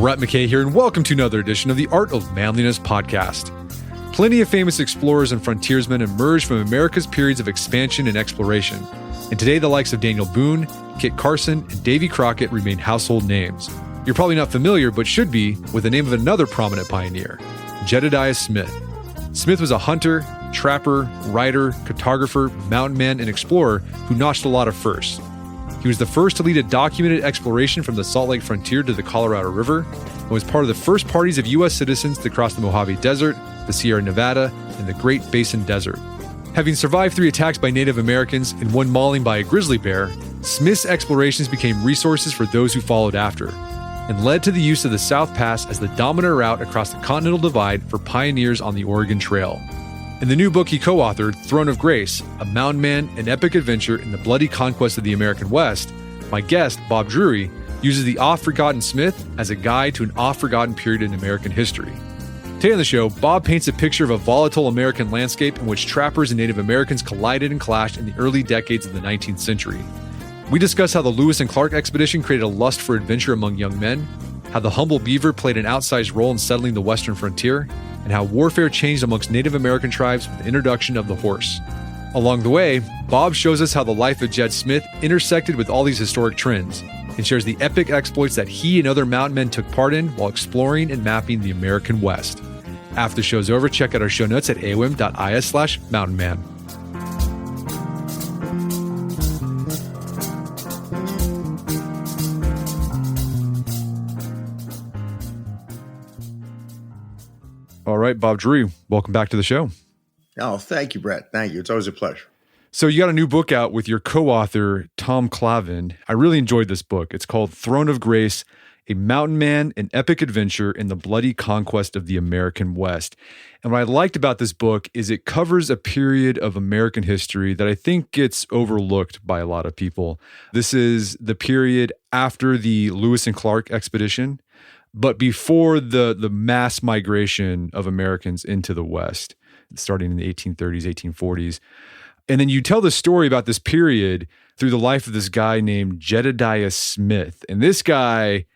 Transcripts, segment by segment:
Brett McKay here, and welcome to another edition of the Art of Manliness podcast. Plenty of famous explorers and frontiersmen emerged from America's periods of expansion and exploration. And today, the likes of Daniel Boone, Kit Carson, and Davy Crockett remain household names. You're probably not familiar, but should be, with the name of another prominent pioneer, Jedediah Smith. Smith was a hunter, trapper, writer, cartographer, mountain man, and explorer who notched a lot of firsts. He was the first to lead a documented exploration from the Salt Lake frontier to the Colorado River and was part of the first parties of U.S. citizens to cross the Mojave Desert, the Sierra Nevada, and the Great Basin Desert. Having survived 3 attacks by Native Americans and 1 mauling by a grizzly bear, Smith's explorations became resources for those who followed after, and led to the use of the South Pass as the dominant route across the Continental Divide for pioneers on the Oregon Trail. In the new book he co-authored, Throne of Grace, A Mountain Man, An Epic Adventure in the Bloody Conquest of the American West, my guest, Bob Drury, uses the oft-forgotten Smith as a guide to an oft-forgotten period in American history. Today on the show, Bob paints a picture of a volatile American landscape in which trappers and Native Americans collided and clashed in the early decades of the 19th century. We discuss how the Lewis and Clark expedition created a lust for adventure among young men, how the humble beaver played an outsized role in settling the western frontier, and how warfare changed amongst Native American tribes with the introduction of the horse. Along the way, Bob shows us how the life of Jed Smith intersected with all these historic trends, and shares the epic exploits that he and other mountain men took part in while exploring and mapping the American West. After the show's over, check out our show notes at aom.is/mountainman. All right, Bob Drury, welcome back to the show. Oh, thank you, Brett. Thank you. It's always a pleasure. So you got a new book out with your co-author, Tom Clavin. I really enjoyed this book. It's called Throne of Grace, A Mountain Man, An Epic Adventure in the Bloody Conquest of the American West. And what I liked about this book is it covers a period of American history that I think gets overlooked by a lot of people. This is the period after the Lewis and Clark expedition, but before the mass migration of Americans into the West, starting in the 1830s, 1840s. And then you tell the story about this period through the life of this guy named Jedediah Smith. And this guy,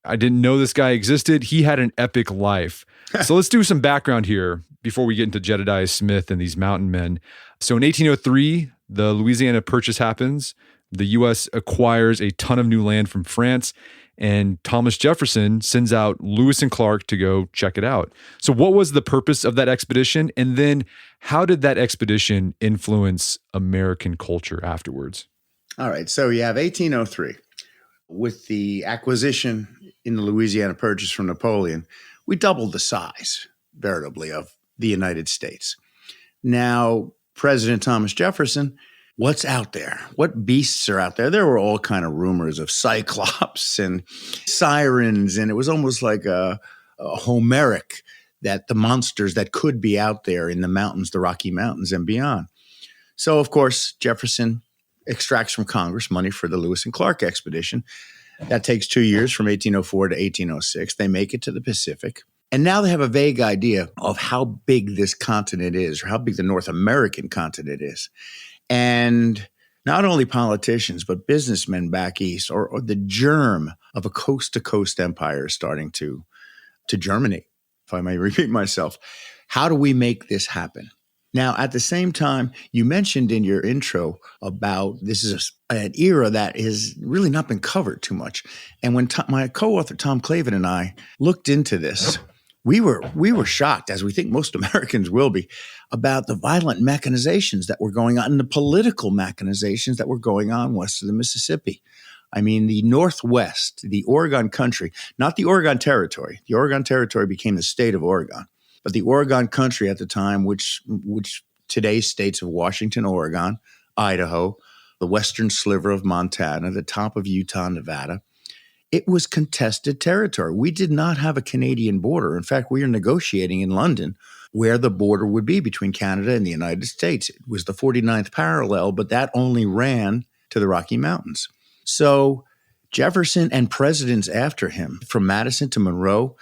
I didn't know this guy existed. He had an epic life. So let's do some background here before we get into Jedediah Smith and these mountain men. So in 1803, the Louisiana Purchase happens. The U.S. acquires a ton of new land from France, and Thomas Jefferson sends out Lewis and Clark to go check it out. So what was the purpose of that expedition? And then how did that expedition influence American culture afterwards? All right. So you have 1803. With the acquisition in the Louisiana Purchase from Napoleon, we doubled the size, veritably, of the United States. Now, President Thomas Jefferson, what's out there? What beasts are out there? There were all kind of rumors of cyclops and sirens, and it was almost like a Homeric that the monsters that could be out there in the mountains, the Rocky Mountains and beyond. So, of course, Jefferson extracts from Congress money for the Lewis and Clark expedition. That takes 2 years, from 1804 to 1806. They make it to the Pacific. And now they have a vague idea of how big this continent is, or how big the North American continent is. And not only politicians, but businessmen back east, or the germ of a coast-to-coast empire is starting to germinate, if I may repeat myself. How do we make this happen? Now, at the same time, you mentioned in your intro about this is an era that has really not been covered too much. And when my co-author Tom Clavin and I looked into this, we were shocked, as we think most Americans will be, about the violent mechanizations that were going on and the political mechanizations that were going on west of the Mississippi. I mean, the Northwest, the Oregon country, not the Oregon Territory. The Oregon Territory became the state of Oregon. But the Oregon country at the time, which today's states of Washington, Oregon, Idaho, the western sliver of Montana, the top of Utah, Nevada, it was contested territory. We did not have a Canadian border. In fact, we are negotiating in London where the border would be between Canada and the United States. It was the 49th parallel, but that only ran to the Rocky Mountains. So Jefferson and presidents after him, from Madison to Monroe,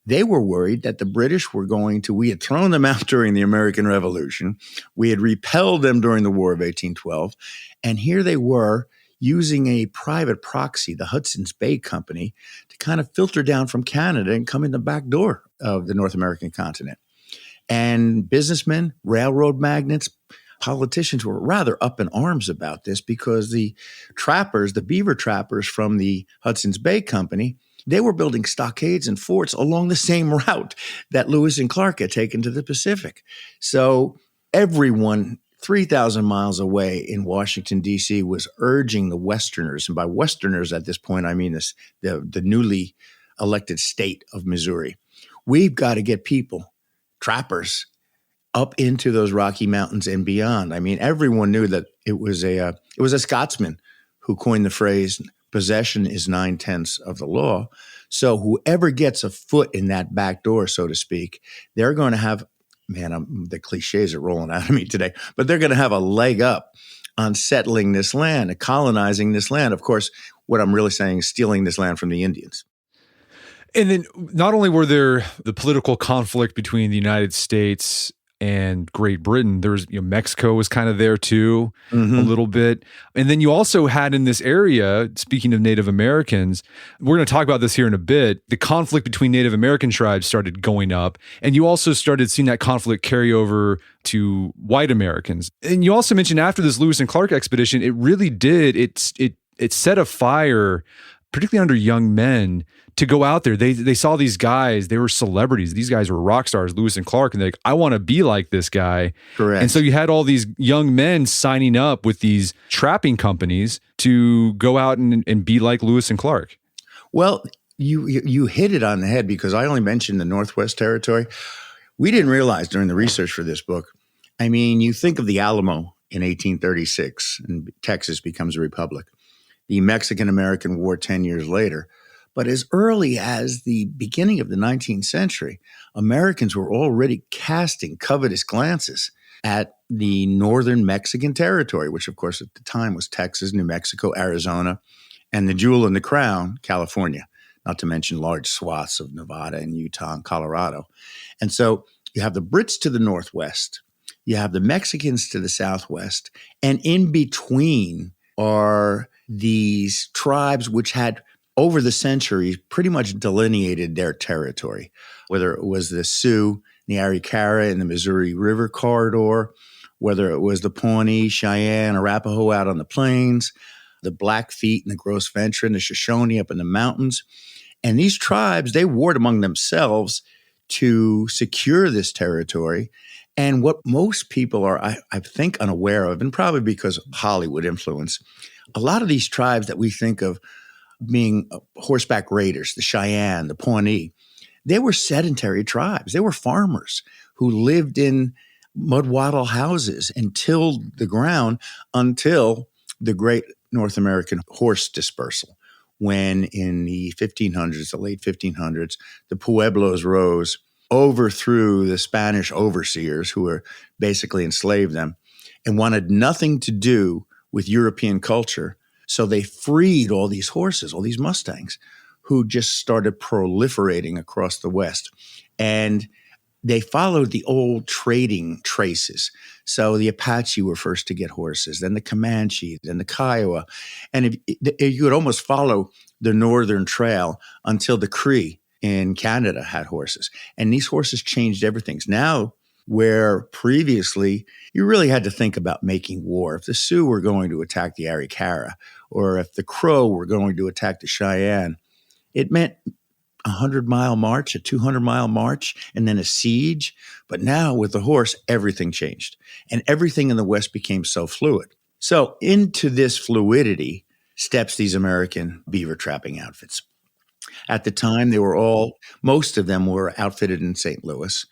they were worried that the British were we had thrown them out during the American Revolution. We had repelled them during the War of 1812. And here they were using a private proxy, the Hudson's Bay Company, to kind of filter down from Canada and come in the back door of the North American continent. And businessmen, railroad magnates, politicians were rather up in arms about this because the trappers, the beaver trappers from the Hudson's Bay Company, they were building stockades and forts along the same route that Lewis and Clark had taken to the Pacific. So everyone 3,000 miles away in Washington, D.C. was urging the Westerners, and by Westerners at this point, I mean the newly elected state of Missouri. We've got to get people, trappers, up into those Rocky Mountains and beyond. I mean, everyone knew that it was a Scotsman who coined the phrase, possession is 9/10 of the law. So whoever gets a foot in that back door, so to speak, they're going to have, the cliches are rolling out of me today, but they're going to have a leg up on settling this land, colonizing this land. Of course, what I'm really saying is stealing this land from the Indians. And then not only were there the political conflict between the United States and Great Britain, there was, Mexico was kind of there too, a little bit. And then you also had in this area, speaking of Native Americans, we're going to talk about this here in a bit, the conflict between Native American tribes started going up. And you also started seeing that conflict carry over to white Americans. And you also mentioned after this Lewis and Clark expedition, it really did, it set a fire, particularly under young men, to go out there. They saw these guys, they were celebrities. These guys were rock stars, Lewis and Clark, and they're like, I want to be like this guy. Correct. And so you had all these young men signing up with these trapping companies to go out and be like Lewis and Clark. Well, you hit it on the head because I only mentioned the Northwest Territory. We didn't realize during the research for this book, I mean, you think of the Alamo in 1836 and Texas becomes a republic. The Mexican-American War 10 years later. But as early as the beginning of the 19th century, Americans were already casting covetous glances at the northern Mexican territory, which of course at the time was Texas, New Mexico, Arizona, and the jewel in the crown, California, not to mention large swaths of Nevada and Utah and Colorado. And so you have the Brits to the northwest, you have the Mexicans to the southwest, and in between are these tribes which had over the centuries pretty much delineated their territory, whether it was the Sioux, the Arikara in the Missouri River corridor, whether it was the Pawnee, Cheyenne, Arapaho out on the plains, the Blackfeet and the Gros Ventre and the Shoshone up in the mountains. And these tribes, they warred among themselves to secure this territory. And what most people are, I think, unaware of, and probably because of Hollywood influence, a lot of these tribes that we think of being horseback raiders, the Cheyenne, the Pawnee, they were sedentary tribes. They were farmers who lived in mud wattle houses and tilled the ground until the Great North American Horse Dispersal, when in the 1500s, the late 1500s, the Pueblos rose, overthrew the Spanish overseers who were basically enslaved them and wanted nothing to do with European culture. So they freed all these horses, all these Mustangs, who just started proliferating across the West. And they followed the old trading traces. So the Apache were first to get horses, then the Comanche, then the Kiowa. And if you would almost follow the Northern Trail until the Cree in Canada had horses. And these horses changed everything. Now, where previously you really had to think about making war. If the Sioux were going to attack the Arikara, or if the Crow were going to attack the Cheyenne, it meant a 100-mile march, a 200-mile march, and then a siege. But now with the horse, everything changed. And everything in the West became so fluid. So into this fluidity steps these American beaver trapping outfits. At the time, most of them were outfitted in St. Louis.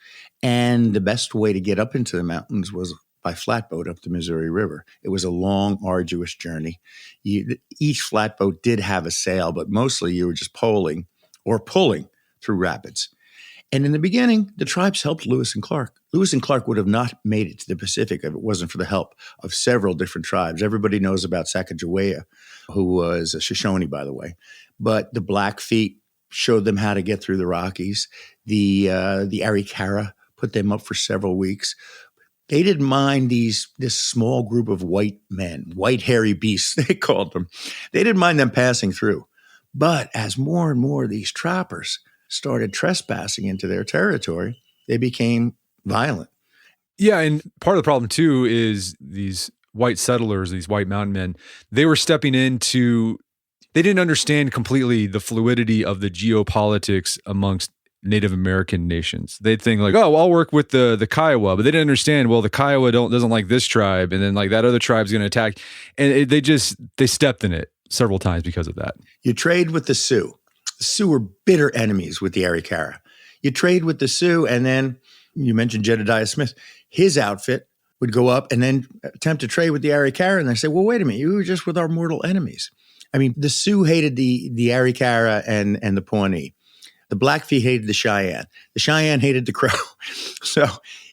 And the best way to get up into the mountains was by flatboat up the Missouri River. It was a long, arduous journey. Each flatboat did have a sail, but mostly you were just poling or pulling through rapids. And in the beginning, the tribes helped Lewis and Clark. Lewis and Clark would have not made it to the Pacific if it wasn't for the help of several different tribes. Everybody knows about Sacagawea, who was a Shoshone, by the way. But the Blackfeet showed them how to get through the Rockies. The Arikara put them up for several weeks. They didn't mind this small group of white men, white hairy beasts, they called them. They didn't mind them passing through. But as more and more of these trappers started trespassing into their territory, they became violent. Yeah, and part of the problem too is these white settlers, these white mountain men, they were stepping into, they didn't understand completely the fluidity of the geopolitics amongst Native American nations. They'd think like, oh, I'll work with the Kiowa, but they didn't understand, well, the Kiowa doesn't like this tribe, and then like that other tribe's going to attack. And they stepped in it several times because of that. You trade with the Sioux. The Sioux were bitter enemies with the Arikara. You trade with the Sioux, and then you mentioned Jedediah Smith. His outfit would go up and then attempt to trade with the Arikara, and they say, well, wait a minute, you were just with our mortal enemies. I mean, the Sioux hated the Arikara and the Pawnee. The Blackfeet hated the Cheyenne. The Cheyenne hated the Crow. So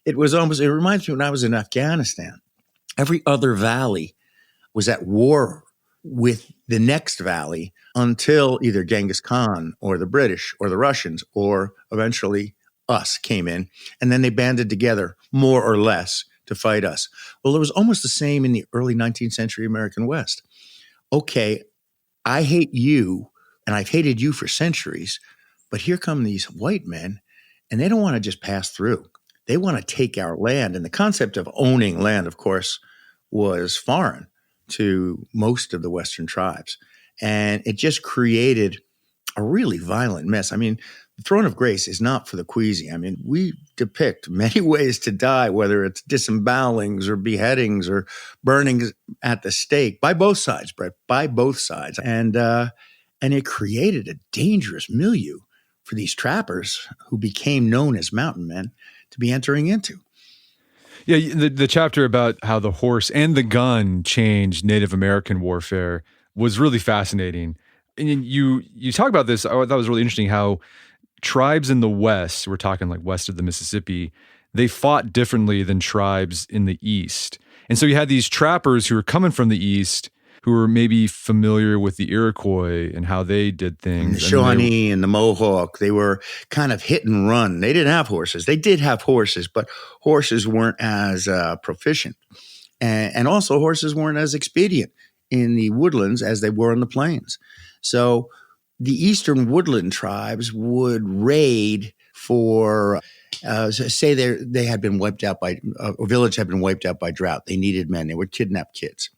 it reminds me when I was in Afghanistan, every other valley was at war with the next valley until either Genghis Khan or the British or the Russians or eventually us came in. And then they banded together more or less to fight us. Well, it was almost the same in the early 19th century American West. Okay, I hate you, and I've hated you for centuries, but here come these white men, and they don't want to just pass through. They want to take our land. And the concept of owning land, of course, was foreign to most of the Western tribes. And it just created a really violent mess. I mean, the Throne of Grace is not for the queasy. I mean, we depict many ways to die, whether it's disembowelings or beheadings or burnings at the stake by both sides, Brett, by both sides. And it created a dangerous milieu for these trappers who became known as mountain men to be entering into. Yeah, the chapter about how the horse and the gun changed Native American warfare was really fascinating. And you talk about this, I thought it was really interesting how tribes in the West, we're talking like west of the Mississippi, they fought differently than tribes in the East. And so you had these trappers who were coming from the East who were maybe familiar with the Iroquois and how they did things. And the Shawnee and the Mohawk, they were kind of hit and run. They didn't have horses. They did have horses, but horses weren't as proficient. And also horses weren't as expedient in the woodlands as they were in the plains. So the eastern woodland tribes would raid for, say they had been wiped out by, a village had been wiped out by drought. They needed men. They would kidnap kids.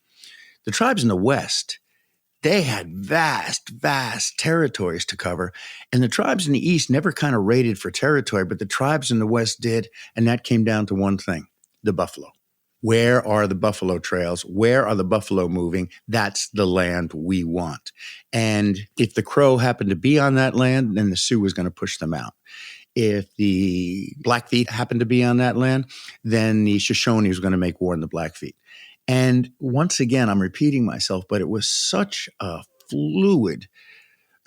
The tribes in the West, they had vast, vast territories to cover. And the tribes in the East never kind of raided for territory, but the tribes in the West did. And that came down to one thing, the buffalo. Where are the buffalo trails? Where are the buffalo moving? That's the land we want. And if the Crow happened to be on that land, then the Sioux was going to push them out. If the Blackfeet happened to be on that land, then the Shoshone was going to make war on the Blackfeet. And once again, I'm repeating myself, but it was such a fluid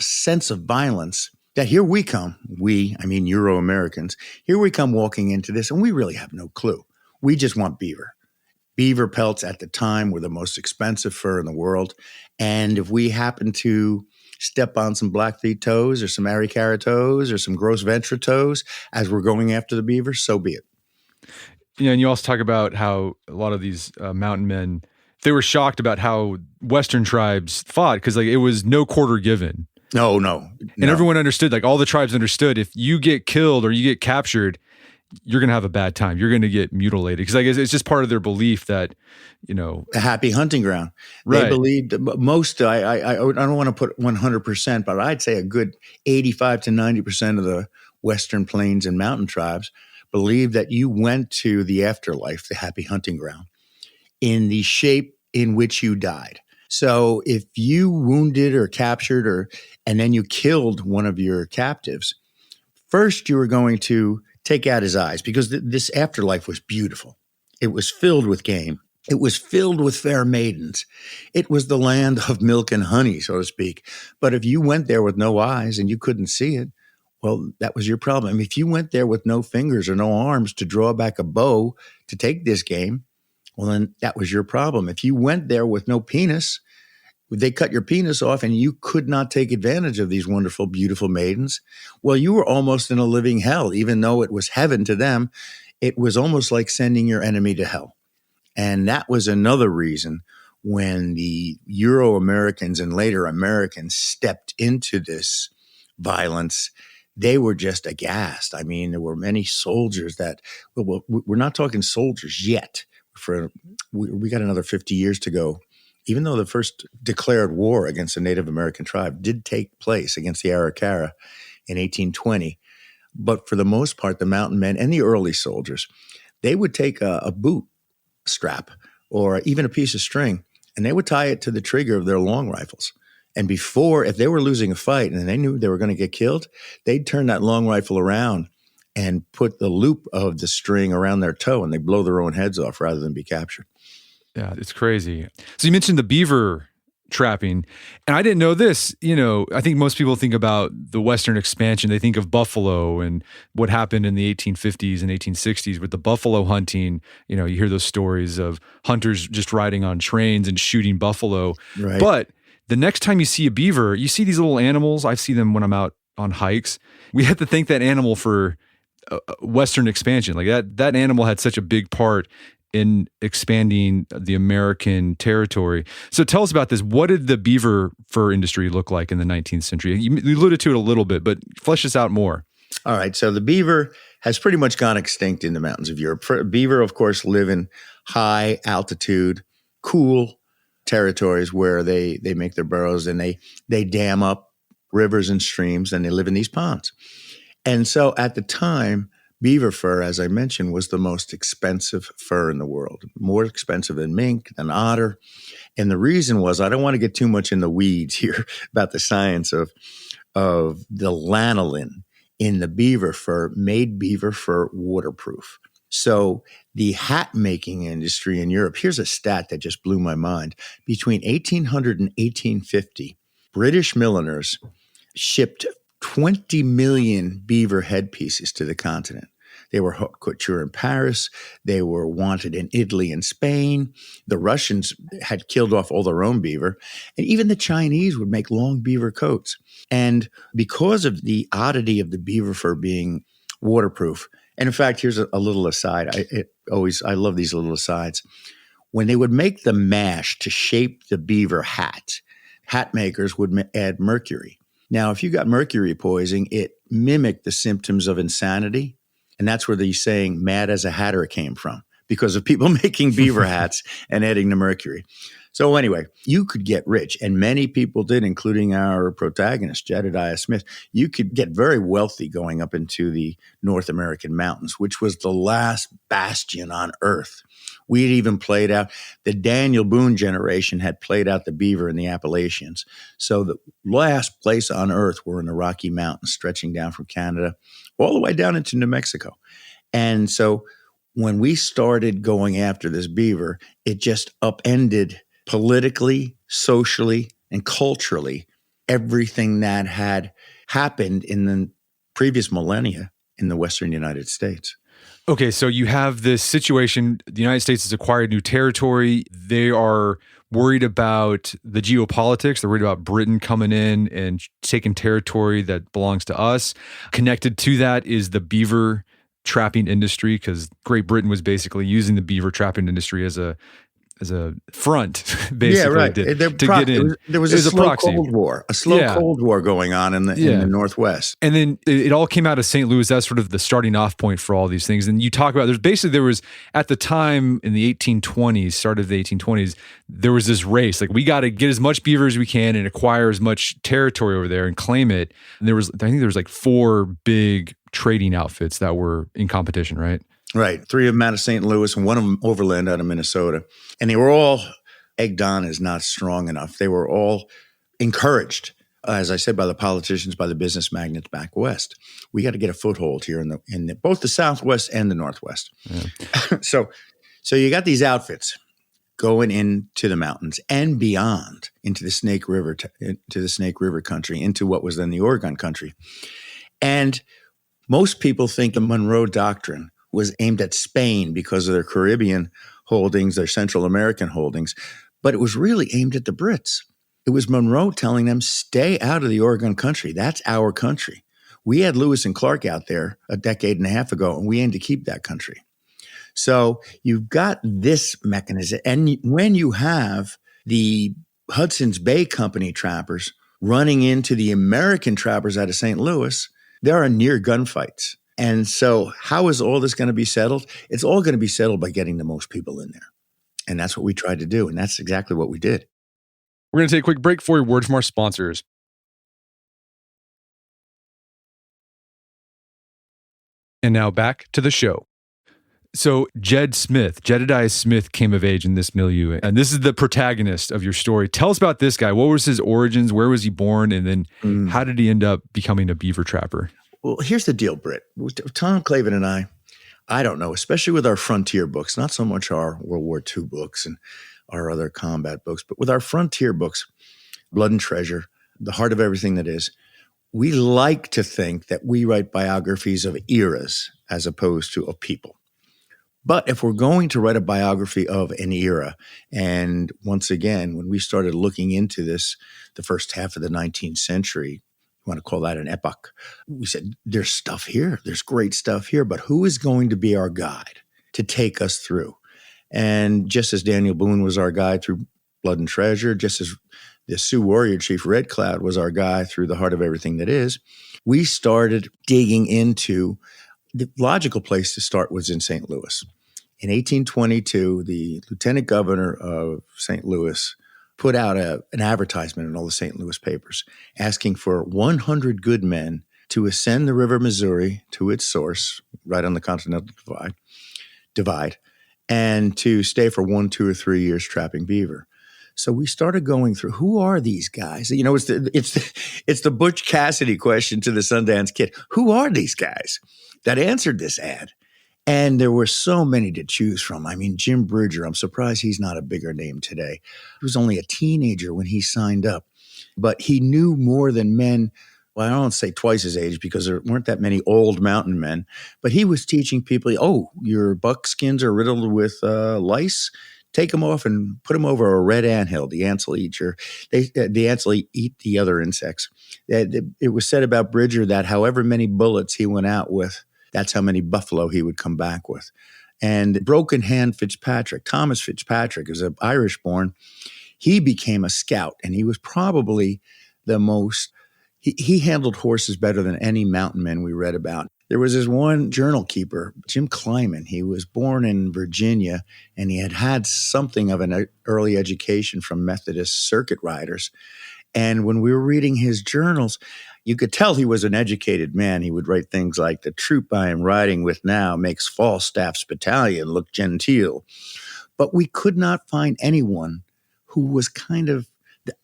sense of violence that here we come, I mean Euro-Americans, here we come walking into this, and we really have no clue. We just want beaver. Beaver pelts at the time were the most expensive fur in the world. And if we happen to step on some Blackfeet toes or some Arikara toes or some Gros Ventre toes as we're going after the beaver, so be it. Yeah, and you also talk about how a lot of these mountain men, they were shocked about how Western tribes fought because like it was no quarter given. No. And everyone understood, like all the tribes understood, if you get killed or you get captured, you're going to have a bad time. You're going to get mutilated. Because I guess it's just part of their belief that, a happy hunting ground. Right. They believed most, I don't want to put 100%, but I'd say a good 85 to 90% of the Western plains and mountain tribes believed that you went to the afterlife, the happy hunting ground, in the shape in which you died. So if you wounded or captured and then you killed one of your captives, first you were going to take out his eyes because this afterlife was beautiful. It was filled with game. It was filled with fair maidens. It was the land of milk and honey, so to speak. But if you went there with no eyes and you couldn't see it, well, that was your problem. If you went there with no fingers or no arms to draw back a bow to take this game, well, then that was your problem. If you went there with no penis, they cut your penis off and you could not take advantage of these wonderful, beautiful maidens. Well, you were almost in a living hell, even though it was heaven to them. it was almost like sending your enemy to hell. And that was another reason when the Euro-Americans and later Americans stepped into this violence, they were just aghast. I mean, there were many soldiers that, well, we're not talking soldiers yet. We got another 50 years to go. Even though the first declared war against a Native American tribe did take place against the Arikara in 1820, but for the most part, the mountain men and the early soldiers, they would take a boot strap or even a piece of string, and they would tie it to the trigger of their long rifles. And before, if they were losing a fight and they knew they were going to get killed, they'd turn that long rifle around and put the loop of the string around their toe, and they blow their own heads off rather than be captured. Yeah, it's crazy. So you mentioned the beaver trapping, and I didn't know this. I think most people think about the Western expansion. They think of buffalo and what happened in the 1850s and 1860s with the buffalo hunting. You hear those stories of hunters just riding on trains and shooting buffalo. Right. But the next time you see a beaver, you see these little animals. I see them when I'm out on hikes. We have to thank that animal for Western expansion. Like that animal had such a big part in expanding the American territory. So tell us about this. What did the beaver fur industry look like in the 19th century? You alluded to it a little bit, but flesh this out more. All right. So the beaver has pretty much gone extinct in the mountains of Europe. Beaver, of course, live in high altitude, cool territories where they make their burrows, and they dam up rivers and streams, and they live in these ponds. And so at the time, beaver fur, as I mentioned, was the most expensive fur in the world, more expensive than mink, than otter. And the reason was, I don't want to get too much in the weeds here about the science of the lanolin in the beaver fur made beaver fur waterproof. So the hat making industry in Europe, here's a stat that just blew my mind. Between 1800 and 1850, British milliners shipped 20 million beaver headpieces to the continent. They were haute couture in Paris. They were wanted in Italy and Spain. The Russians had killed off all their own beaver. And even the Chinese would make long beaver coats. And because of the oddity of the beaver fur being waterproof, and in fact, here's a little aside. I love these little asides. When they would make the mash to shape the beaver hat makers would add mercury. Now, if you got mercury poisoning, it mimicked the symptoms of insanity. And that's where the saying mad as a hatter came from, because of people making beaver hats and adding the mercury. So anyway, you could get rich, and many people did, including our protagonist, Jedediah Smith. You could get very wealthy going up into the North American mountains, which was the last bastion on earth. We had even played out, the Daniel Boone generation had played out the beaver in the Appalachians. So the last place on earth were in the Rocky Mountains, stretching down from Canada all the way down into New Mexico. And so when we started going after this beaver, it just upended politically, socially, and culturally everything that had happened in the previous millennia in the Western United States. Okay, so you have this situation. The United States has acquired new territory. They are worried about the geopolitics. They're worried about Britain coming in and taking territory that belongs to us. Connected to that is the beaver trapping industry, because Great Britain was basically using the beaver trapping industry as a front, basically, yeah, right. to get in. There was a slow Cold War, Cold War going on in the Northwest. And then it all came out of St. Louis. That's sort of the starting off point for all these things. And you talk about, there was, at the time in the 1820s, start of the 1820s, there was this race. Like, we got to get as much beaver as we can and acquire as much territory over there and claim it. And I think there was like 4 big trading outfits that were in competition, right? Right. 3 of them out of St. Louis and 1 of them overland out of Minnesota. And they were all, egged on is not strong enough. They were all encouraged, as I said, by the politicians, by the business magnates back west. We got to get a foothold here in both the Southwest and the Northwest. Yeah. So you got these outfits going into the mountains and beyond into the Snake River, to the Snake River country, into what was then the Oregon country. And most people think the Monroe Doctrine was aimed at Spain because of their Caribbean holdings, their Central American holdings, but it was really aimed at the Brits. It was Monroe telling them, stay out of the Oregon country. That's our country. We had Lewis and Clark out there a decade and a half ago, and we aim to keep that country. So you've got this mechanism. And when you have the Hudson's Bay Company trappers running into the American trappers out of St. Louis, there are near gunfights. And so how is all this going to be settled? It's all going to be settled by getting the most people in there. And that's what we tried to do. And that's exactly what we did. We're going to take a quick break for a word from our sponsors. And now back to the show. So Jedediah Smith came of age in this milieu, and this is the protagonist of your story. Tell us about this guy. What was his origins? Where was he born? And then how did he end up becoming a beaver trapper? Well, here's the deal, Britt. Tom Clavin and I don't know, especially with our frontier books, not so much our World War II books and our other combat books, but with our frontier books, Blood and Treasure, The Heart of Everything That Is, we like to think that we write biographies of eras as opposed to of people. But if we're going to write a biography of an era, and once again, when we started looking into this, the first half of the 19th century, you want to call that an epoch, we said, there's stuff here. There's great stuff here, but who is going to be our guide to take us through? And just as Daniel Boone was our guide through Blood and Treasure, just as the Sioux warrior chief Red Cloud was our guide through The Heart of Everything That Is, we started digging into the logical place to start was in St. Louis. In 1822, the lieutenant governor of St. Louis put out an advertisement in all the St. Louis papers asking for 100 good men to ascend the river Missouri to its source, right on the Continental Divide, and to stay for 1, 2, or 3 years trapping beaver. So we started going through, who are these guys? You know, it's the Butch Cassidy question to the Sundance Kid. Who are these guys that answered this ad? And there were so many to choose from. I mean, Jim Bridger, I'm surprised he's not a bigger name today. He was only a teenager when he signed up, but he knew more than men. Well, I don't say twice his age because there weren't that many old mountain men, but he was teaching people, oh, your buckskins are riddled with lice. Take them off and put them over a red anthill. The ants will eat the ants will eat the other insects. It was said about Bridger that however many bullets he went out with, that's how many buffalo he would come back with. And Broken Hand Fitzpatrick, Thomas Fitzpatrick, is an Irish born. He became a scout, and he was probably the most, he handled horses better than any mountain man we read about. There was this one journal keeper, Jim Kleiman. He was born in Virginia, and he had something of an early education from Methodist circuit riders. And when we were reading his journals, you could tell he was an educated man. He would write things like, the troop I am riding with now makes Falstaff's battalion look genteel. But we could not find anyone who was kind of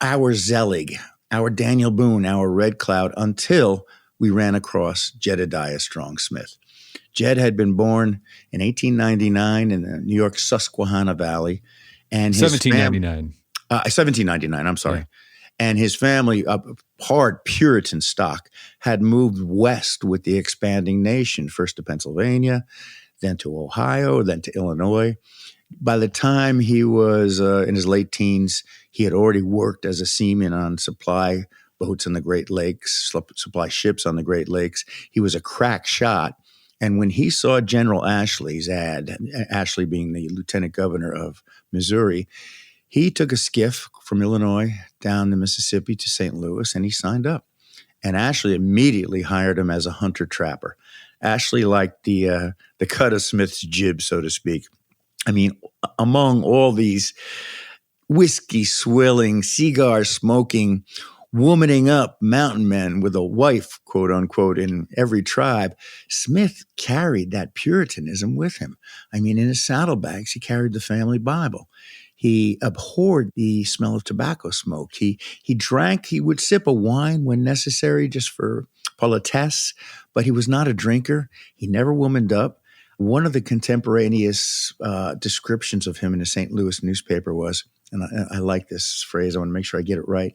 our Zelig, our Daniel Boone, our Red Cloud, until we ran across Jedediah Smith. Jed had been born in 1899 in the New York Susquehanna Valley. And his 1799. 1799, I'm sorry. Yeah. And his family, hard Puritan stock, had moved west with the expanding nation, first to Pennsylvania, then to Ohio, then to Illinois. By the time he was in his late teens, he had already worked as a seaman on supply boats in the Great Lakes, supply ships on the Great Lakes. He was a crack shot. And when he saw General Ashley's ad, Ashley being the lieutenant governor of Missouri, he took a skiff from Illinois down the Mississippi to St. Louis, and he signed up. And Ashley immediately hired him as a hunter-trapper. Ashley liked the cut of Smith's jib, so to speak. I mean, among all these whiskey-swilling, cigar-smoking, womaning up mountain men with a wife, quote unquote, in every tribe, Smith carried that Puritanism with him. I mean, in his saddlebags, he carried the family Bible. He abhorred the smell of tobacco smoke. He drank, he would sip a wine when necessary just for politesse, but he was not a drinker. He never womaned up. One of the contemporaneous descriptions of him in a St. Louis newspaper was, and I like this phrase, I want to make sure I get it right,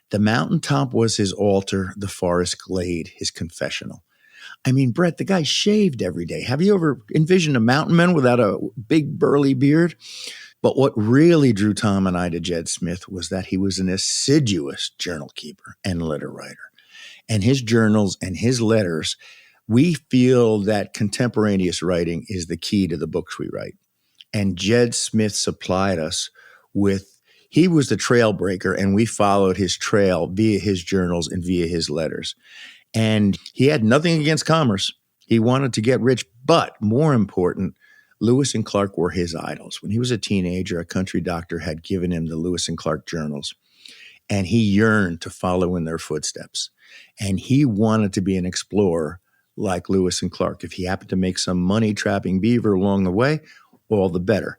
the mountaintop was his altar, the forest glade his confessional. I mean, Brett, the guy shaved every day. Have you ever envisioned a mountain man without a big burly beard? But what really drew Tom and I to Jed Smith was that he was an assiduous journal keeper and letter writer. And his journals and his letters We feel that contemporaneous writing is the key to the books we write. And Jed Smith supplied us with, he was the trail breaker, and we followed his trail via his journals and via his letters. And he had nothing against commerce. He wanted to get rich, but more important, Lewis and Clark were his idols. When he was a teenager, a country doctor had given him the Lewis and Clark journals, and he yearned to follow in their footsteps. And he wanted to be an explorer like Lewis and Clark. If he happened to make some money trapping beaver along the way, all the better.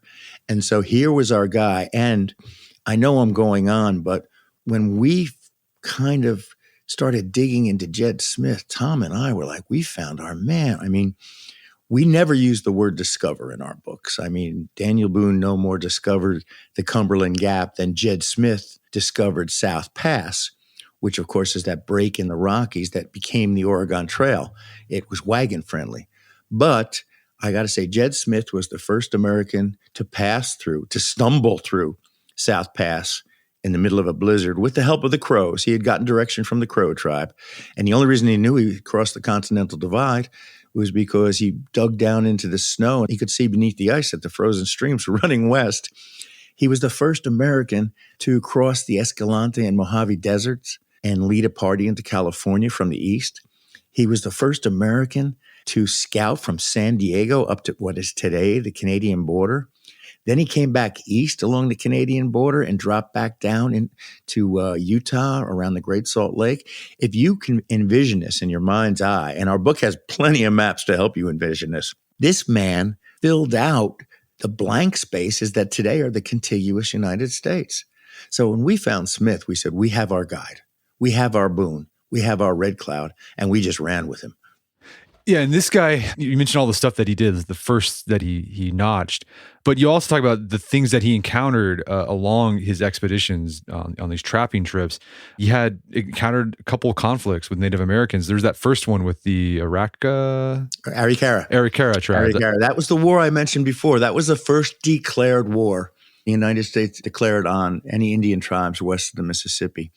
And so here was our guy. And I know I'm going on, but when we kind of started digging into Jed Smith, Tom and I were like, we found our man. I mean, we never used the word discover in our books. I mean, Daniel Boone no more discovered the Cumberland Gap than Jed Smith discovered South Pass, which of course is that break in the Rockies that became the Oregon Trail. It was wagon friendly. But I got to say, Jed Smith was the first American to stumble through South Pass in the middle of a blizzard with the help of the Crows. He had gotten direction from the Crow tribe. And the only reason he knew he crossed the Continental Divide was because he dug down into the snow and he could see beneath the ice that the frozen streams were running west. He was the first American to cross the Escalante and Mojave Deserts and lead a party into California from the east. He was the first American to scout from San Diego up to what is today the Canadian border. Then he came back east along the Canadian border and dropped back down into Utah around the Great Salt Lake. If you can envision this in your mind's eye, and our book has plenty of maps to help you envision this man filled out the blank spaces that today are the contiguous United States. So when we found Smith, we said, we have our guide, we have our Boone, we have our Red Cloud, and we just ran with him. Yeah, and this guy, you mentioned all the stuff that he did, the first that he notched, but you also talk about the things that he encountered along his expeditions on these trapping trips. He had encountered a couple of conflicts with Native Americans. There's that first one with the Arikara tribe. That was the war I mentioned before. That was the first declared war the United States declared on any Indian tribes west of the Mississippi.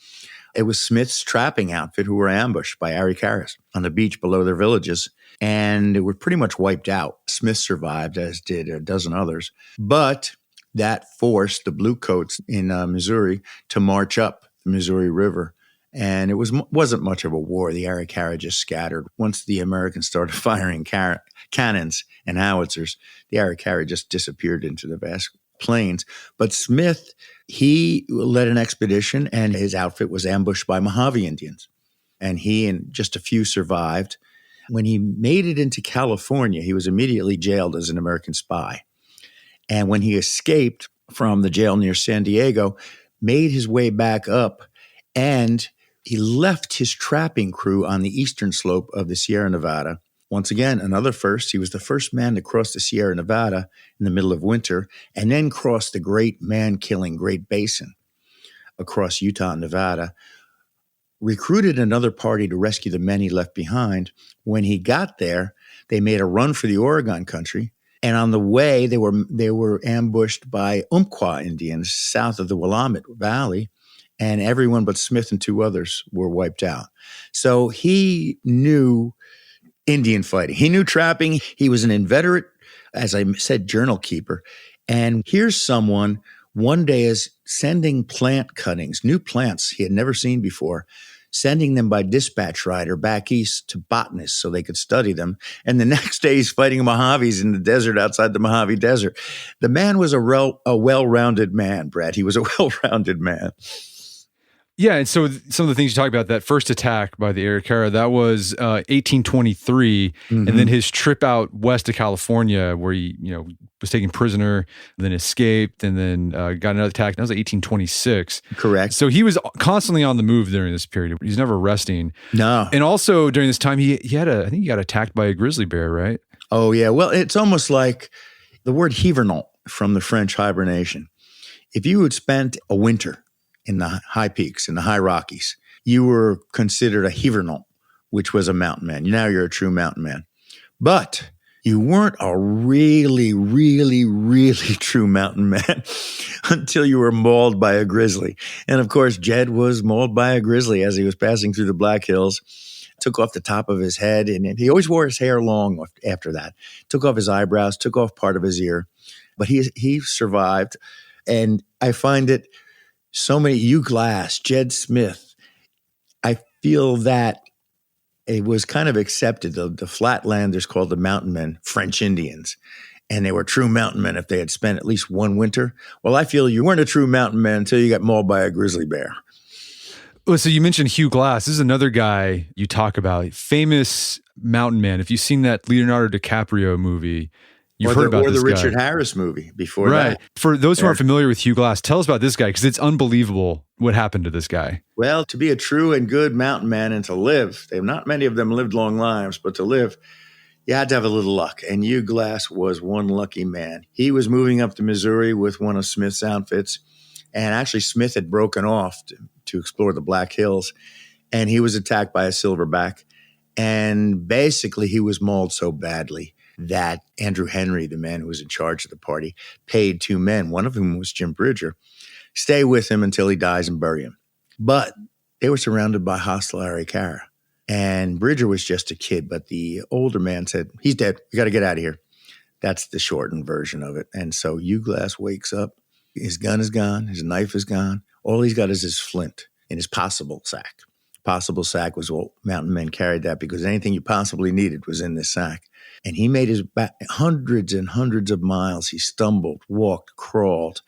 It was Smith's trapping outfit who were ambushed by Arikaras on the beach below their villages, and they were pretty much wiped out. Smith survived, as did a dozen others, but that forced the Bluecoats in Missouri to march up the Missouri River, and it wasn't much of a war. The Arikara just scattered. Once the Americans started firing cannons and howitzers, the Arikara just disappeared into the vast plains. But Smith, he led an expedition, and his outfit was ambushed by Mojave Indians. And he and just a few survived. When he made it into California, he was immediately jailed as an American spy. And when he escaped from the jail near San Diego, made his way back up, and he left his trapping crew on the eastern slope of the Sierra Nevada. Once again, another first. He was the first man to cross the Sierra Nevada in the middle of winter and then cross the great man-killing Great Basin across Utah and Nevada, recruited another party to rescue the men he left behind. When he got there, they made a run for the Oregon country, and on the way, they were ambushed by Umpqua Indians south of the Willamette Valley, and everyone but Smith and two others were wiped out. So he knew Indian fighting. He knew trapping. He was an inveterate, as I said, journal keeper. And here's someone one day is sending plant cuttings, new plants he had never seen before, sending them by dispatch rider back east to botanists so they could study them. And the next day he's fighting Mojaves in the desert outside the Mojave Desert. The man was a well-rounded man, Brad. He was a well-rounded man. Yeah, and so some of the things you talk about, that first attack by the Arikara, that was 1823, and then his trip out west to California, where he was taken prisoner, then escaped, and then got another attack. That was 1826. Correct. So he was constantly on the move during this period. He's never resting. No. And also during this time, I think he got attacked by a grizzly bear, right? Oh yeah. Well, it's almost like the word hivernant from the French hibernation. If you had spent a winter in the high peaks, in the high Rockies, you were considered a hivernant, which was a mountain man. Now you're a true mountain man. But you weren't a really, really, really true mountain man until you were mauled by a grizzly. And of course, Jed was mauled by a grizzly as he was passing through the Black Hills. took off the top of his head, and he always wore his hair long after that. Took off his eyebrows, took off part of his ear, but he survived. And I find it so many, Hugh Glass, Jed Smith, I feel that it was kind of accepted. The Flatlanders called the mountain men French Indians, and they were true mountain men if they had spent at least one winter. Well, I feel you weren't a true mountain man until you got mauled by a grizzly bear. Well, so you mentioned Hugh Glass. This is another guy you talk about, famous mountain man. If you've seen that Leonardo DiCaprio movie, you've heard about this guy. Or the Richard Harris movie before that. Right. For those who aren't familiar with Hugh Glass, tell us about this guy, because it's unbelievable what happened to this guy. Well, to be a true and good mountain man and to live, not many of them lived long lives, but to live, you had to have a little luck. And Hugh Glass was one lucky man. He was moving up to Missouri with one of Smith's outfits. And actually, Smith had broken off to explore the Black Hills. And he was attacked by a silverback. And basically, he was mauled so badly that Andrew Henry, the man who was in charge of the party, paid two men, one of whom was Jim Bridger, stay with him until he dies and bury him. But they were surrounded by hostile Arikara. And Bridger was just a kid, but the older man said, he's dead. We got to get out of here. That's the shortened version of it. And so Hugh Glass wakes up. His gun is gone. His knife is gone. All he's got is his flint in his possible sack. Possible sack was what mountain men carried that because anything you possibly needed was in this sack. And he made his back hundreds and hundreds of miles. He stumbled, walked, crawled,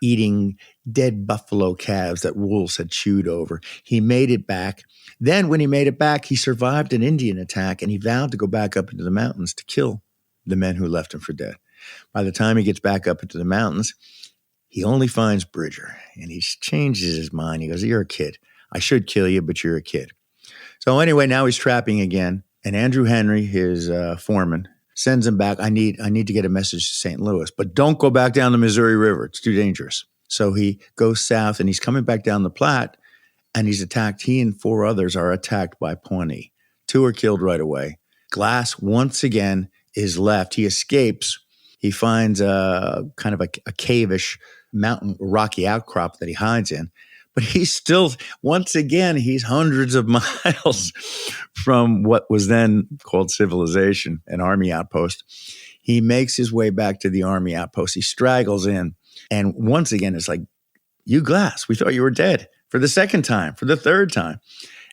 eating dead buffalo calves that wolves had chewed over. He made it back. Then when he made it back, he survived an Indian attack, and he vowed to go back up into the mountains to kill the men who left him for dead. By the time he gets back up into the mountains, he only finds Bridger, and he changes his mind. He goes, you're a kid. I should kill you, but you're a kid. So anyway, now he's trapping again, and Andrew Henry, his foreman, sends him back. I need to get a message to St. Louis, but don't go back down the Missouri River. It's too dangerous. So he goes south, and he's coming back down the Platte, and he's attacked. He and four others are attacked by Pawnee. Two are killed right away. Glass, once again, is left. He escapes. He finds kind of a cave-ish mountain, rocky outcrop that he hides in. But he's still, once again, he's hundreds of miles from what was then called civilization, an army outpost. He makes his way back to the army outpost. He straggles in. And once again, it's like, Hugh Glass, we thought you were dead for the second time, for the third time.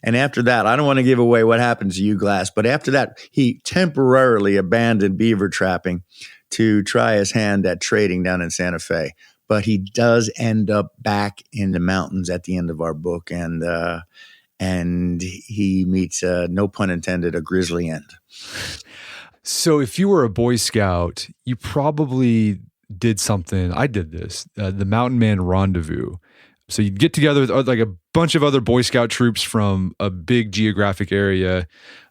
And after that, I don't want to give away what happens to Hugh Glass, but after that, he temporarily abandoned beaver trapping to try his hand at trading down in Santa Fe. But he does end up back in the mountains at the end of our book, and he meets, no pun intended, a grisly end. So if you were a Boy Scout, you probably did something. I did this, the Mountain Man Rendezvous. So you'd get together with like a bunch of other Boy Scout troops from a big geographic area.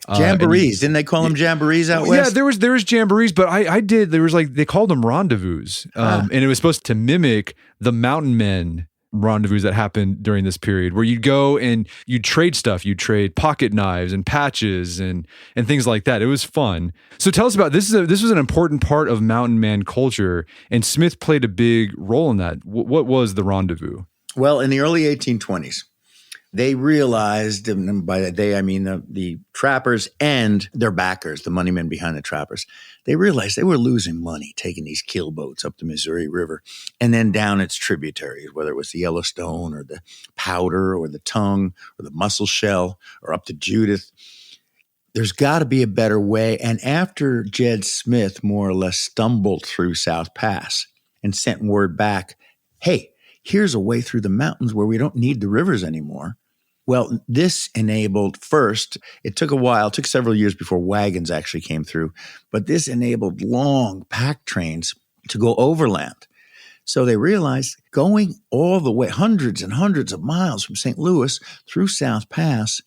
Jamborees. Didn't they call them jamborees out west? Yeah, there was jamborees, but I did, there was like, they called them rendezvous. And it was supposed to mimic the mountain men rendezvous that happened during this period, where you'd go and you'd trade stuff. You'd trade pocket knives and patches and things like that. It was fun. So tell us about this. This was an important part of mountain man culture, and Smith played a big role in that. What was the rendezvous? Well, in the early 1820s, they realized, and by they I mean the trappers and their backers, the money men behind the trappers, they realized they were losing money taking these kill boats up the Missouri River and then down its tributaries, whether it was the Yellowstone or the Powder or the Tongue or the Muscle Shell or up to Judith. There's got to be a better way. And after Jed Smith more or less stumbled through South Pass and sent word back, hey, here's a way through the mountains where we don't need the rivers anymore. Well, this enabled first, it took a while, it took several years before wagons actually came through, but this enabled long pack trains to go overland. So they realized going all the way, hundreds and hundreds of miles from St. Louis through South Pass,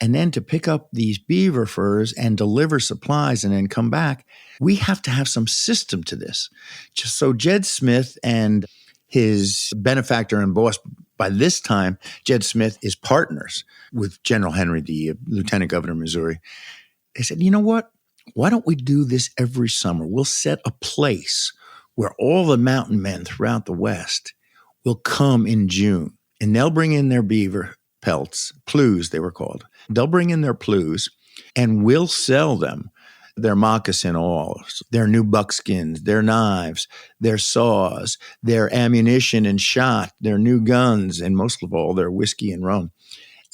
and then to pick up these beaver furs and deliver supplies and then come back, we have to have some system to this. Just so Jed Smith and his benefactor and boss, by this time, Jed Smith is partners with General Henry, the lieutenant governor of Missouri. They said, you know what? Why don't we do this every summer? We'll set a place where all the mountain men throughout the West will come in June, and they'll bring in their beaver pelts, plues they were called. They'll bring in their plues, and will sell them their moccasin oils, their new buckskins, their knives, their saws, their ammunition and shot, their new guns, and most of all, their whiskey and rum.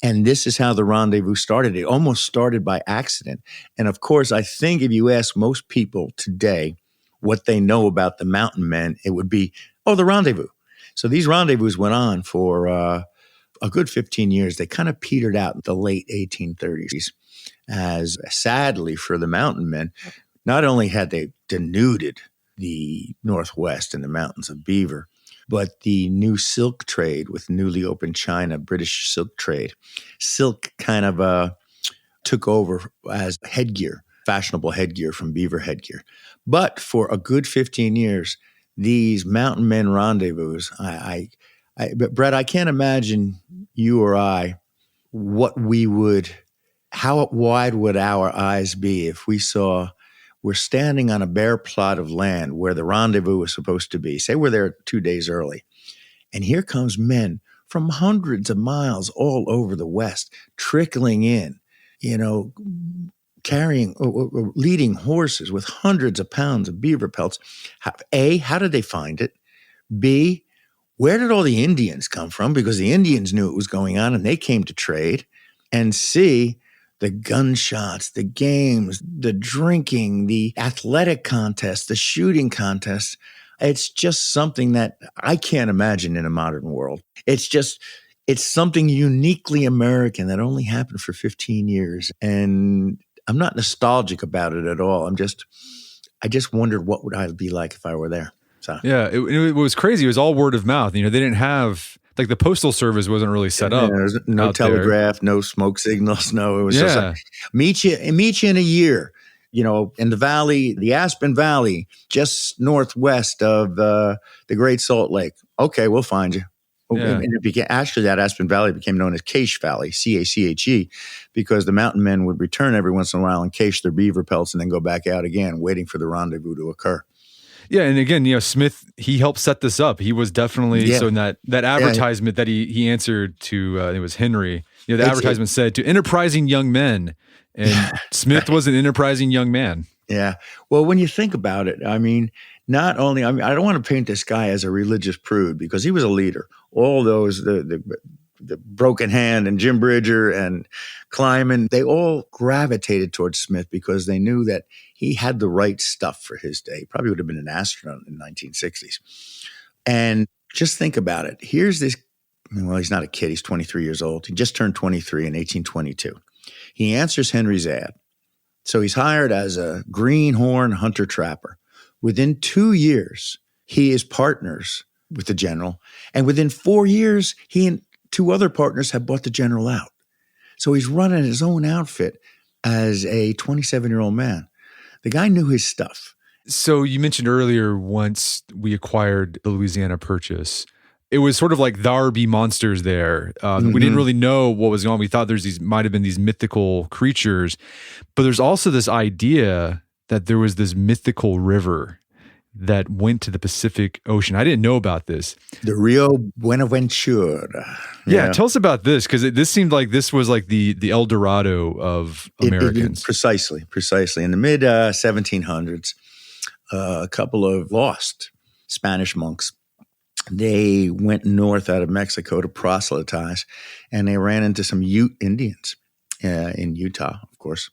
And this is how the rendezvous started. It almost started by accident. And of course, I think if you ask most people today what they know about the mountain men, it would be, oh, the rendezvous. So these rendezvous went on for a good 15 years. They kind of petered out in the late 1830s. As sadly for the mountain men, not only had they denuded the Northwest and the mountains of beaver, but the new silk trade with newly opened China, British silk trade. Silk kind of took over as headgear, fashionable headgear from beaver headgear. But for a good 15 years, these mountain men rendezvous, but Brett, I can't imagine you or I how wide would our eyes be if we saw we're standing on a bare plot of land where the rendezvous was supposed to be. Say we're there 2 days early. And here comes men from hundreds of miles all over the West, trickling in, carrying, leading horses with hundreds of pounds of beaver pelts. A, how did they find it? B, where did all the Indians come from? Because the Indians knew it was going on and they came to trade. And C, the gunshots, the games, the drinking, the athletic contests, the shooting contests. It's just something that I can't imagine in a modern world. It's something uniquely American that only happened for 15 years. And I'm not nostalgic about it at all. I just wondered what would I be like if I were there. So yeah, it was crazy. It was all word of mouth. They didn't have, like, the postal service wasn't really set up. There's no telegraph, there. No smoke signals. No, it was just like, meet you in a year, in the valley, the Aspen Valley, just northwest of the Great Salt Lake. Okay, we'll find you. Yeah. And actually, that Aspen Valley became known as Cache Valley, Cache, because the mountain men would return every once in a while and cache their beaver pelts and then go back out again, waiting for the rendezvous to occur. Yeah, and again, Smith, he helped set this up. He was definitely, so in that advertisement that he answered to, it was Henry, the advertisement said, to enterprising young men, and Smith was an enterprising young man. Yeah. Well, when you think about it, I don't want to paint this guy as a religious prude because he was a leader. All those, the Broken Hand and Jim Bridger and Kleiman, they all gravitated towards Smith because they knew that he had the right stuff for his day. He probably would have been an astronaut in the 1960s. And just think about it. Here's this, he's not a kid. He's 23 years old. He just turned 23 in 1822. He answers Henry's ad. So he's hired as a greenhorn hunter-trapper. Within 2 years, he is partners with the general. And within 4 years, he and 2 other partners have bought the general out. So he's running his own outfit as a 27-year-old man. The guy knew his stuff. So you mentioned earlier, once we acquired the Louisiana Purchase, it was sort of like there be monsters there. We didn't really know what was going on. We thought might have been these mythical creatures, but there's also this idea that there was this mythical river that went to the Pacific Ocean. I didn't know about this. The Rio Buenaventura. Yeah, tell us about this, because this seemed like this was like the El Dorado of Americans. Precisely. In the mid 1700s, a couple of lost Spanish monks, they went north out of Mexico to proselytize, and they ran into some Ute Indians in Utah, of course,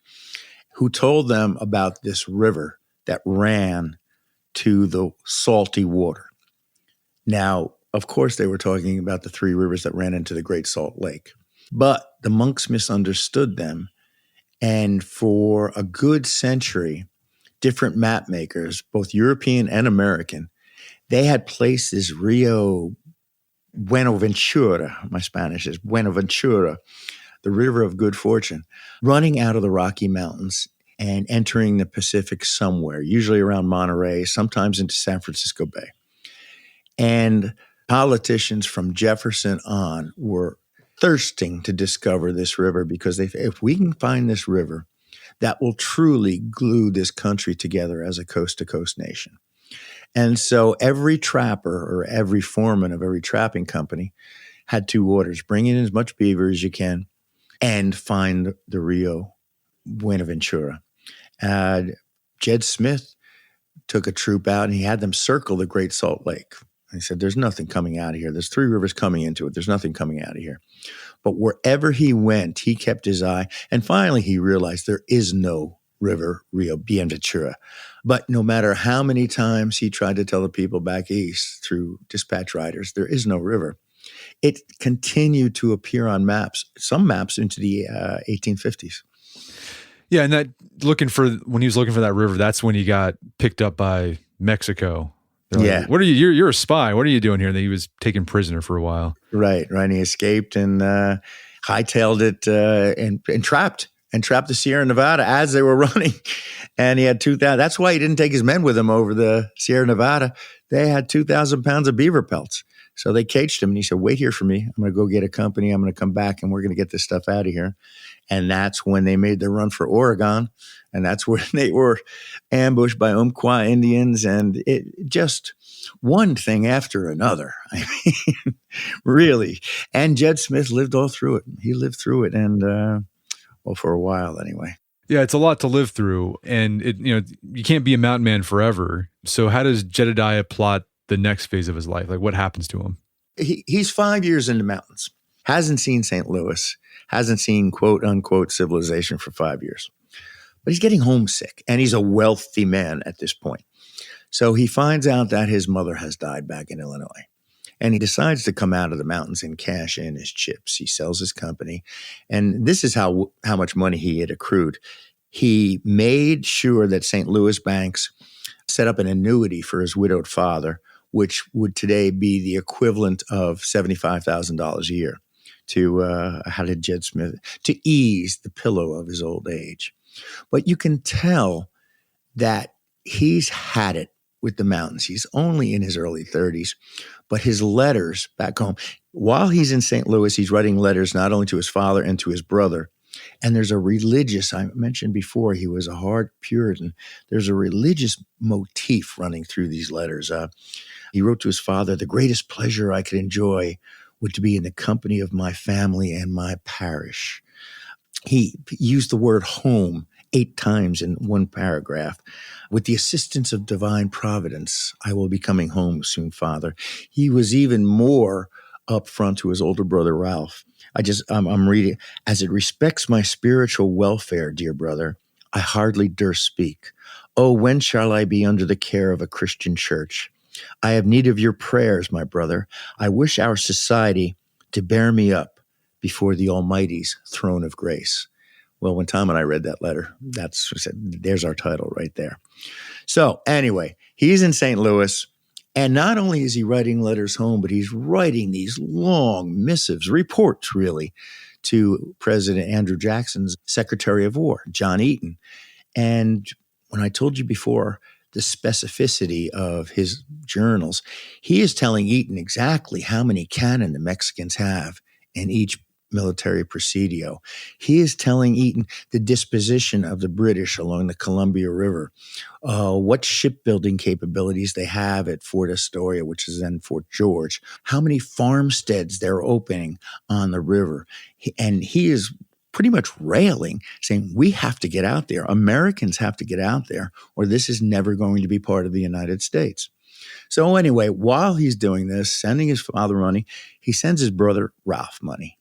who told them about this river that ran to the salty water. Now, of course, they were talking about the 3 rivers that ran into the Great Salt Lake, but the monks misunderstood them. And for a good century, different map makers, both European and American, they had placed this Rio Buenaventura, my Spanish is Buenaventura, the river of good fortune, running out of the Rocky Mountains and entering the Pacific somewhere, usually around Monterey, sometimes into San Francisco Bay. And politicians from Jefferson on were thirsting to discover this river because if we can find this river, that will truly glue this country together as a coast-to-coast nation. And so every trapper or every foreman of every trapping company had 2 orders: bring in as much beaver as you can and find the Rio Buenaventura. Jed Smith took a troop out and he had them circle the Great Salt Lake. And he said, there's nothing coming out of here. There's three rivers coming into it. There's nothing coming out of here. But wherever he went, he kept his eye. And finally, he realized there is no river, Rio Buenaventura. But no matter how many times he tried to tell the people back east through dispatch riders, there is no river. It continued to appear on maps, some maps into the 1850s. Yeah, and when he was looking for that river, that's when he got picked up by Mexico. They're like, what are you? You're a spy. What are you doing here? And he was taken prisoner for a while. Right. He escaped and hightailed it and trapped the Sierra Nevada as they were running. And he had 2,000. That's why he didn't take his men with him over the Sierra Nevada. They had 2,000 pounds of beaver pelts. So they caged him and he said, wait here for me. I'm going to go get a company. I'm going to come back and we're going to get this stuff out of here. And that's when they made their run for Oregon. And that's where they were ambushed by Umpqua Indians. And it just one thing after another. I mean, really. And Jed Smith lived all through it. He lived through it. And, for a while anyway. Yeah, it's a lot to live through. And you can't be a mountain man forever. So how does Jedediah plot the next phase of his life? Like what happens to him? He's 5 years in the mountains. Hasn't seen St. Louis. Hasn't seen quote unquote civilization for 5 years. But he's getting homesick and he's a wealthy man at this point. So he finds out that his mother has died back in Illinois. And he decides to come out of the mountains and cash in his chips. He sells his company. And this is how much money he had accrued. He made sure that St. Louis banks set up an annuity for his widowed father, which would today be the equivalent of $75,000 a year to Jed Smith, to ease the pillow of his old age. But you can tell that he's had it with the mountains. He's only in his early 30s, but his letters back home, while he's in St. Louis, he's writing letters not only to his father and to his brother. And there's a religious, I mentioned before, he was a hard Puritan. There's a religious motif running through these letters. He wrote to his father, the greatest pleasure I could enjoy would to be in the company of my family and my parish. He used the word home 8 times in one paragraph. With the assistance of divine providence, I will be coming home soon, Father. He was even more upfront to his older brother, Ralph. I'm reading, as it respects my spiritual welfare, dear brother, I hardly durst speak. Oh, when shall I be under the care of a Christian church? I have need of your prayers, my brother. I wish our society to bear me up before the Almighty's throne of grace. Well, when Tom and I read that letter, there's our title right there. So anyway, he's in St. Louis, and not only is he writing letters home, but he's writing these long missives, reports really, to President Andrew Jackson's Secretary of War, John Eaton. And when I told you before the specificity of his journals, he is telling Eaton exactly how many cannon the Mexicans have in each military presidio. He is telling Eaton the disposition of the British along the Columbia River, what shipbuilding capabilities they have at Fort Astoria, which is then Fort George, how many farmsteads they're opening on the river. And he is pretty much railing, saying, we have to get out there. Americans have to get out there, or this is never going to be part of the United States. So anyway, while he's doing this, sending his father money, he sends his brother Ralph money.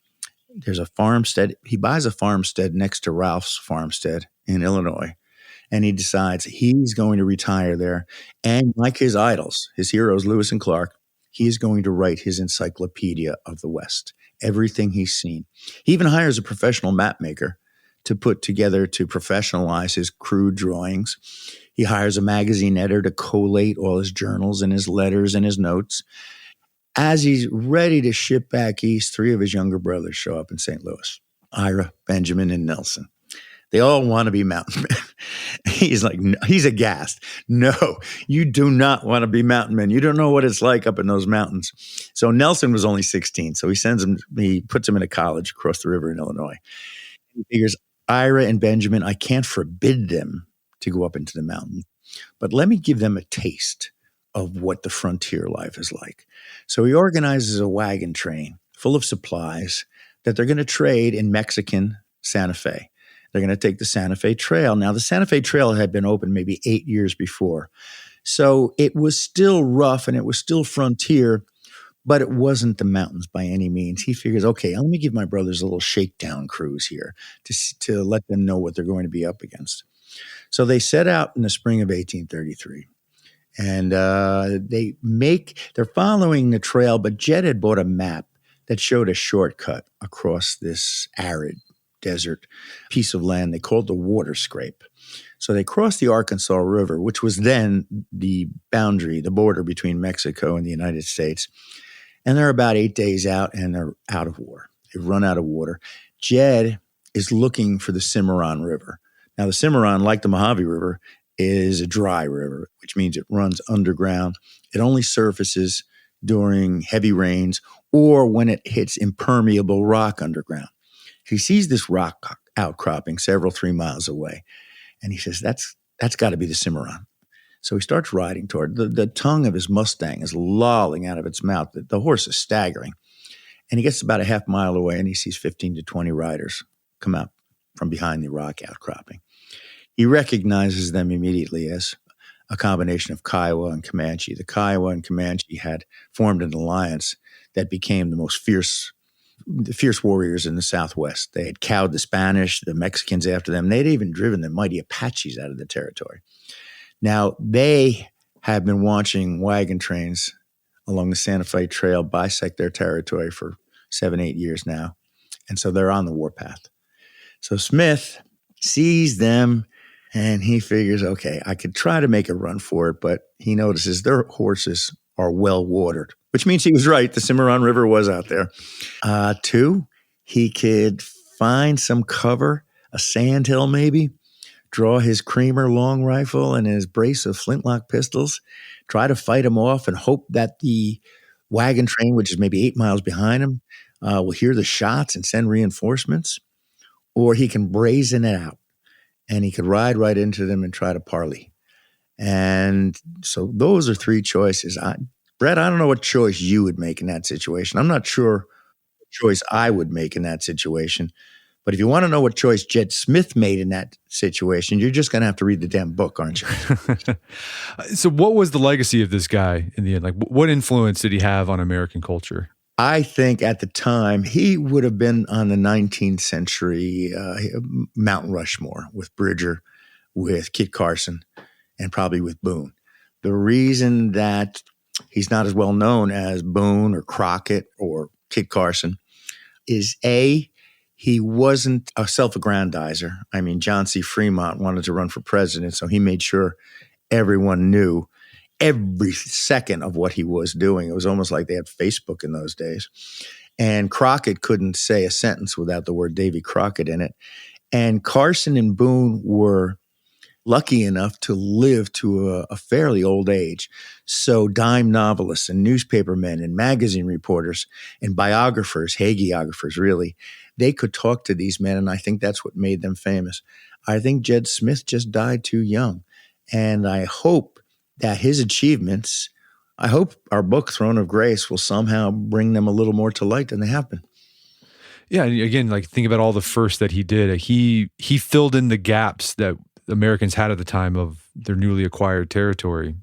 There's a farmstead. He buys a farmstead next to Ralph's farmstead in Illinois, and he decides he's going to retire there. And like his idols, his heroes, Lewis and Clark, he's going to write his encyclopedia of the West, everything he's seen. He even hires a professional map maker to put together, to professionalize his crude drawings. He hires a magazine editor to collate all his journals and his letters and his notes. As he's ready to ship back east, 3 of his younger brothers show up in St. Louis, Ira, Benjamin, and Nelson. They all want to be mountain men. He's aghast. No, you do not want to be mountain men. You don't know what it's like up in those mountains. So Nelson was only 16. So he puts him in a college across the river in Illinois. He figures, Ira and Benjamin, I can't forbid them to go up into the mountains, but let me give them a taste of what the frontier life is like. So he organizes a wagon train full of supplies that they're going to trade in Mexican Santa Fe. They're going to take the Santa Fe Trail. Now, the Santa Fe Trail had been open maybe 8 years before. So it was still rough and it was still frontier, but it wasn't the mountains by any means. He figures, okay, let me give my brothers a little shakedown cruise here to let them know what they're going to be up against. So they set out in the spring of 1833. And they're following the trail, but Jed had bought a map that showed a shortcut across this arid desert piece of land they called the Water Scrape. So they crossed the Arkansas River, which was then the boundary, the border between Mexico and the United States. And they're about 8 days out, and they're out of water. They've run out of water. Jed is looking for the Cimarron River. Now, the Cimarron, like the Mojave River, is a dry river, which means it runs underground. It only surfaces during heavy rains or when it hits impermeable rock underground. He sees this rock outcropping several 3 miles away, and he says, that's got to be the Cimarron. So he starts riding toward the tongue of his Mustang is lolling out of its mouth. The horse is staggering. And he gets about a half mile away, and he sees 15 to 20 riders come out from behind the rock outcropping. He recognizes them immediately as a combination of Kiowa and Comanche. The Kiowa and Comanche had formed an alliance that became the most fierce warriors in the Southwest. They had cowed the Spanish, the Mexicans after them. They'd even driven the mighty Apaches out of the territory. Now, they have been watching wagon trains along the Santa Fe Trail bisect their territory for 7-8 years now. And so they're on the warpath. So Smith sees them, and he figures, okay, I could try to make a run for it, but he notices their horses are well watered, which means he was right. The Cimarron River was out there. 2, he could find some cover, a sandhill maybe, draw his Creamer long rifle and his brace of flintlock pistols, try to fight him off and hope that the wagon train, which is maybe 8 miles behind him, will hear the shots and send reinforcements. Or he can brazen it out, and he could ride right into them and try to parley. And so those are 3 choices. Brett, I don't know what choice you would make in that situation. I'm not sure what choice I would make in that situation. But if you want to know what choice Jed Smith made in that situation, you're just going to have to read the damn book, aren't you? So what was the legacy of this guy in the end? Like, what influence did he have on American culture? I think at the time, he would have been on the 19th century Mount Rushmore with Bridger, with Kit Carson, and probably with Boone. The reason that he's not as well known as Boone or Crockett or Kit Carson is he wasn't a self-aggrandizer. I mean, John C. Fremont wanted to run for president, so he made sure everyone knew every second of what he was doing. It was almost like they had Facebook in those days. And Crockett couldn't say a sentence without the word Davy Crockett in it. And Carson and Boone were lucky enough to live to a fairly old age. So dime novelists and newspapermen and magazine reporters and biographers, hagiographers really, they could talk to these men, and I think that's what made them famous. I think Jed Smith just died too young. And I hope that his achievements, I hope our book, Throne of Grace, will somehow bring them a little more to light than they have been. Yeah, and again, like think about all the first that he did. He filled in the gaps that Americans had at the time of their newly acquired territory.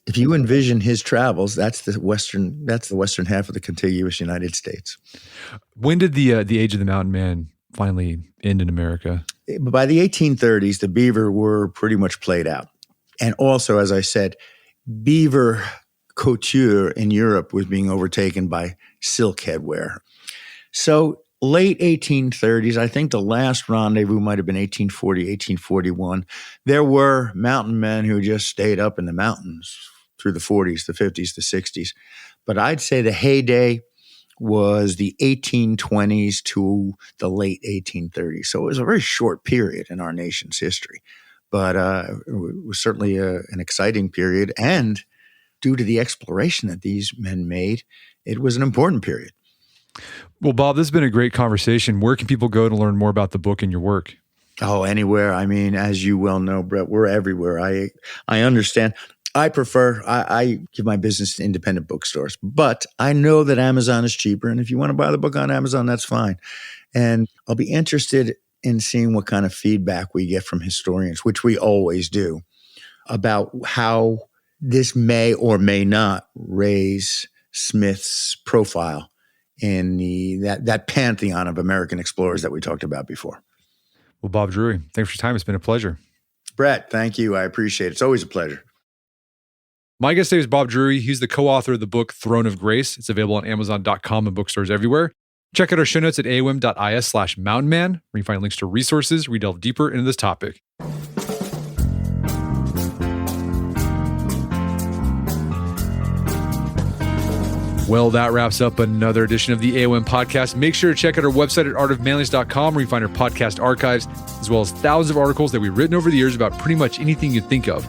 If you envision his travels, that's the western half of the contiguous United States. When did the age of the mountain man finally end in America? By the 1830s, the beaver were pretty much played out. And also, as I said, beaver couture in Europe was being overtaken by silk headwear. So late 1830s, I think the last rendezvous might have been 1840, 1841. There were mountain men who just stayed up in the mountains through the 40s, the 50s, the 60s. But I'd say the heyday was the 1820s to the late 1830s. So it was a very short period in our nation's history. But it was certainly an exciting period. And due to the exploration that these men made, it was an important period. Well, Bob, this has been a great conversation. Where can people go to learn more about the book and your work? Oh, anywhere. I mean, as you well know, Brett, we're everywhere. I understand. I give my business to independent bookstores, but I know that Amazon is cheaper. And if you want to buy the book on Amazon, that's fine. And I'll be interested and seeing what kind of feedback we get from historians, which we always do, about how this may or may not raise Smith's profile in that pantheon of American explorers that we talked about before. Well, Bob Drury, thanks for your time. It's been a pleasure. Brett, thank you. I appreciate it. It's always a pleasure. My guest today is Bob Drury. He's the co-author of the book Throne of Grace. It's available on Amazon.com and bookstores everywhere. Check out our show notes at aom.is/mountainman, where you find links to resources where we delve deeper into this topic. Well, that wraps up another edition of the AOM podcast. Make sure to check out our website at artofmanliness.com, where you find our podcast archives, as well as thousands of articles that we've written over the years about pretty much anything you'd think of.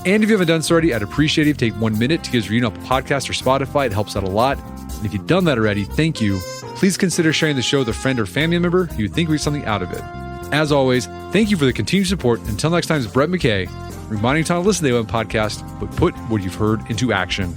And if you haven't done so already, I'd appreciate it if you take 1 minute to give us a review on Apple Podcast or Spotify. It helps out a lot. And if you've done that already, thank you. Please consider sharing the show with a friend or family member who you think would get something out of it. As always, thank you for the continued support. Until next time, it's Brett McKay, reminding you to listen to the AOM podcast, but put what you've heard into action.